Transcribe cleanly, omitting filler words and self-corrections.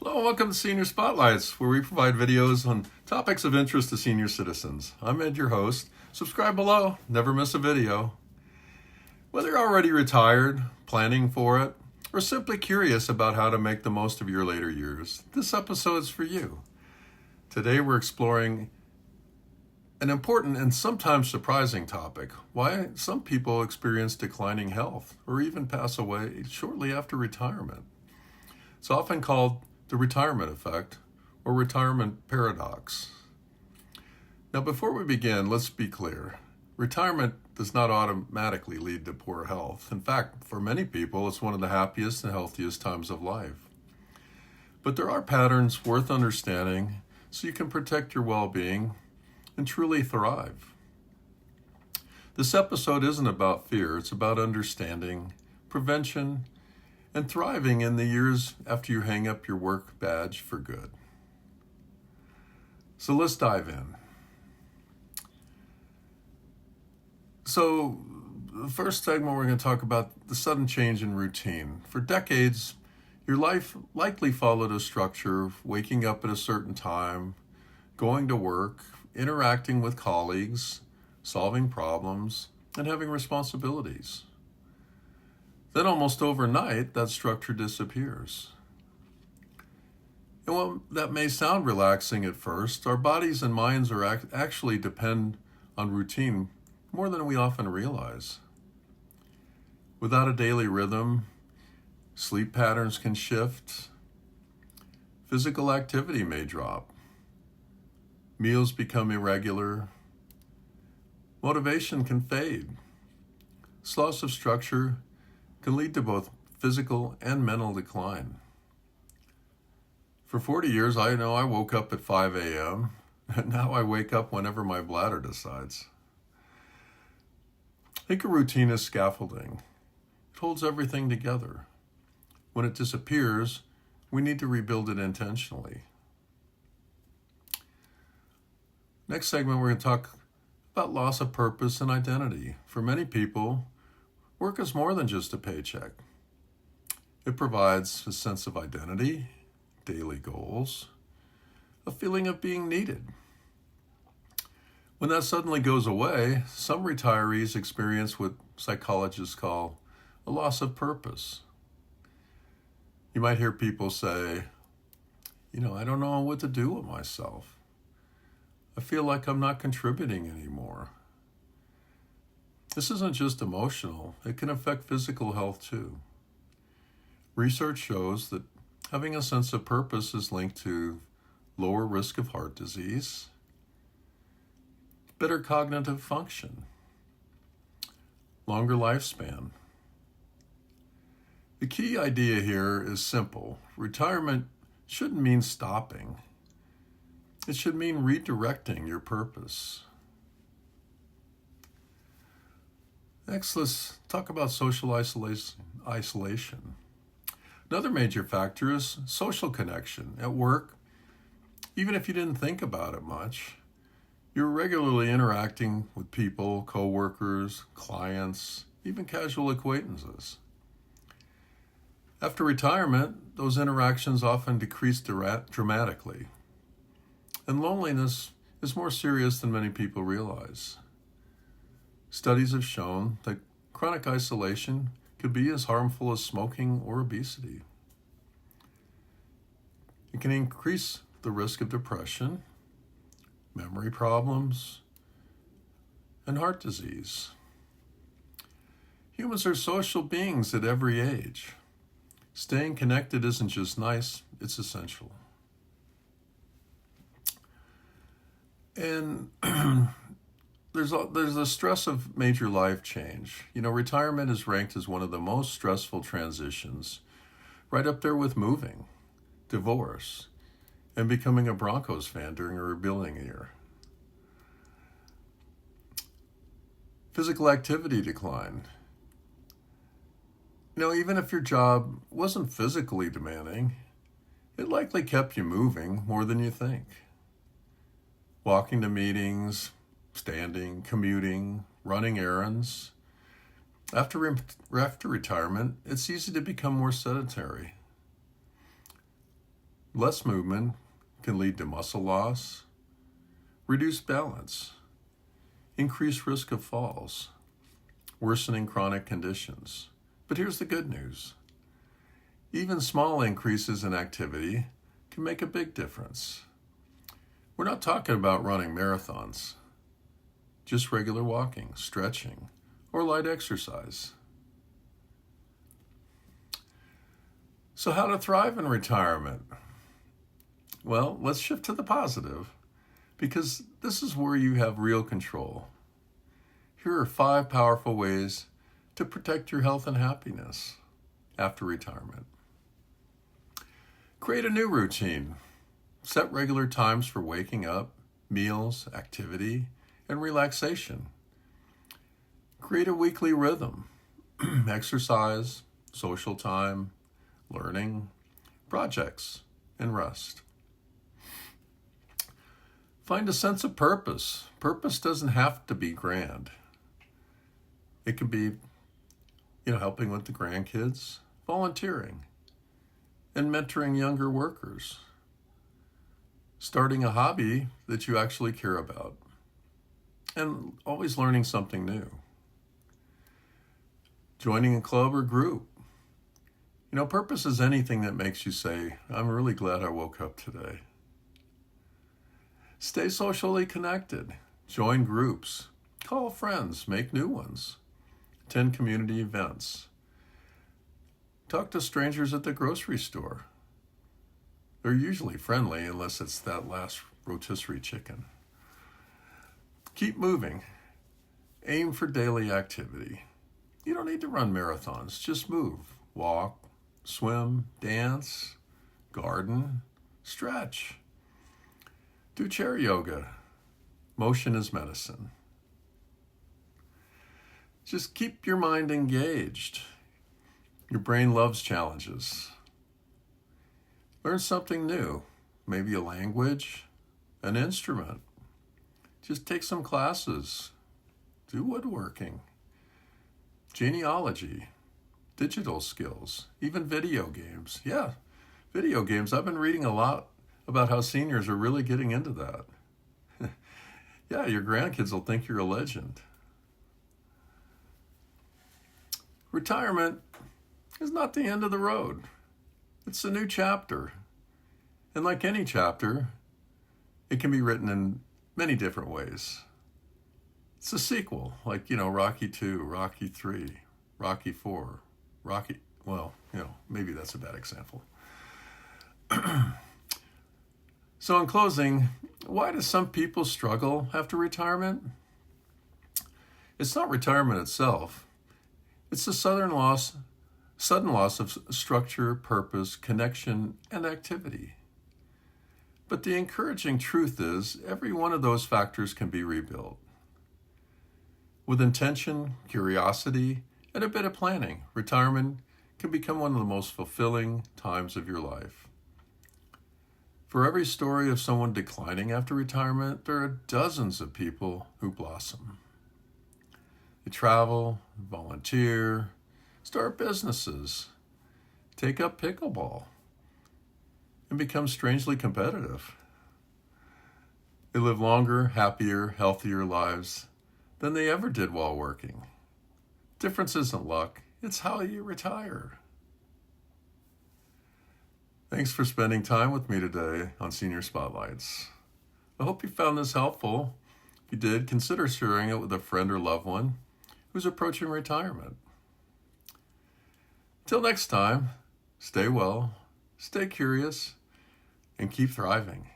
Hello, welcome to Senior Spotlights, where we provide videos on topics of interest to senior citizens. I'm Ed, your host. Subscribe below, never miss a video. Whether you're already retired, planning for it, or simply curious about how to make the most of your later years, this episode is for you. Today we're exploring an important and sometimes surprising topic: why some people experience declining health or even pass away shortly after retirement. It's often called the retirement effect or retirement paradox. Now, before we begin, let's be clear. Retirement does not automatically lead to poor health. In fact, for many people, it's one of the happiest and healthiest times of life. But there are patterns worth understanding so you can protect your well-being and truly thrive. This episode isn't about fear, it's about understanding, prevention, and thriving in the years after you hang up your work badge for good. So let's dive in. So the first segment, we're going to talk about the sudden change in routine. For decades, your life likely followed a structure of waking up at a certain time, going to work, interacting with colleagues, solving problems, and having responsibilities. Then almost overnight, that structure disappears. And while that may sound relaxing at first, our bodies and minds are actually depend on routine more than we often realize. Without a daily rhythm, sleep patterns can shift, physical activity may drop, meals become irregular, motivation can fade. This loss of structure can lead to both physical and mental decline. For 40 years, I know I woke up at 5 a.m., and now I wake up whenever my bladder decides. Think of routine as scaffolding. It holds everything together. When it disappears, we need to rebuild it intentionally. Next segment, we're going to talk about loss of purpose and identity. For many people, work is more than just a paycheck. It provides a sense of identity, daily goals, a feeling of being needed. When that suddenly goes away, some retirees experience what psychologists call a loss of purpose. You might hear people say, I don't know what to do with myself. I feel like I'm not contributing anymore. This isn't just emotional, it can affect physical health too. Research shows that having a sense of purpose is linked to lower risk of heart disease, better cognitive function, longer lifespan. The key idea here is simple. Retirement shouldn't mean stopping. It should mean redirecting your purpose. Next, let's talk about social isolation. Another major factor is social connection. At work, even if you didn't think about it much, you're regularly interacting with people, coworkers, clients, even casual acquaintances. After retirement, those interactions often decrease dramatically, and loneliness is more serious than many people realize. Studies have shown that chronic isolation could be as harmful as smoking or obesity. It can increase the risk of depression, memory problems, and heart disease. Humans are social beings at every age. Staying connected isn't just nice, it's essential. And there's the stress of major life change. Retirement is ranked as one of the most stressful transitions, right up there with moving, divorce, and becoming a Broncos fan during a rebuilding year. Physical activity decline. Even if your job wasn't physically demanding, it likely kept you moving more than you think. Walking to meetings, standing, commuting, running errands. After retirement, it's easy to become more sedentary. Less movement can lead to muscle loss, reduced balance, increased risk of falls, worsening chronic conditions. But here's the good news. Even small increases in activity can make a big difference. We're not talking about running marathons, just regular walking, stretching, or light exercise. So how to thrive in retirement? Well, let's shift to the positive, because this is where you have real control. Here are 5 powerful ways to protect your health and happiness after retirement. Create a new routine. Set regular times for waking up, meals, activity, and relaxation. Create a weekly rhythm. Exercise, social time, learning, projects, and rest. Find a sense of purpose. Purpose doesn't have to be grand. It can be, helping with the grandkids, volunteering, and mentoring younger workers. Starting a hobby that you actually care about, and always learning something new. Joining a club or group. Purpose is anything that makes you say, I'm really glad I woke up today. Stay socially connected. Join groups. Call friends. Make new ones. Attend community events. Talk to strangers at the grocery store. They're usually friendly unless it's that last rotisserie chicken. Keep moving. Aim for daily activity. You don't need to run marathons. Just move. Walk, swim, dance, garden, stretch. Do chair yoga. Motion is medicine. Just keep your mind engaged. Your brain loves challenges. Learn something new, maybe a language, an instrument. Just take some classes. Do woodworking, genealogy, digital skills, even video games. Yeah, video games. I've been reading a lot about how seniors are really getting into that. Yeah, your grandkids will think you're a legend. Retirement is not the end of the road. It's a new chapter. And like any chapter, it can be written in many different ways. It's a sequel, like, Rocky 2, Rocky 3, Rocky 4, maybe that's a bad example. So in closing, why do some people struggle after retirement? It's not retirement itself. It's the sudden loss of structure, purpose, connection, and activity. But the encouraging truth is, every one of those factors can be rebuilt. With intention, curiosity, and a bit of planning, retirement can become one of the most fulfilling times of your life. For every story of someone declining after retirement, there are dozens of people who blossom. They travel, volunteer, start businesses, take up pickleball, and become strangely competitive. They live longer, happier, healthier lives than they ever did while working. Difference isn't luck, it's how you retire. Thanks for spending time with me today on Senior Spotlights. I hope you found this helpful. If you did, consider sharing it with a friend or loved one who's approaching retirement. Till next time, stay well, stay curious, and keep thriving.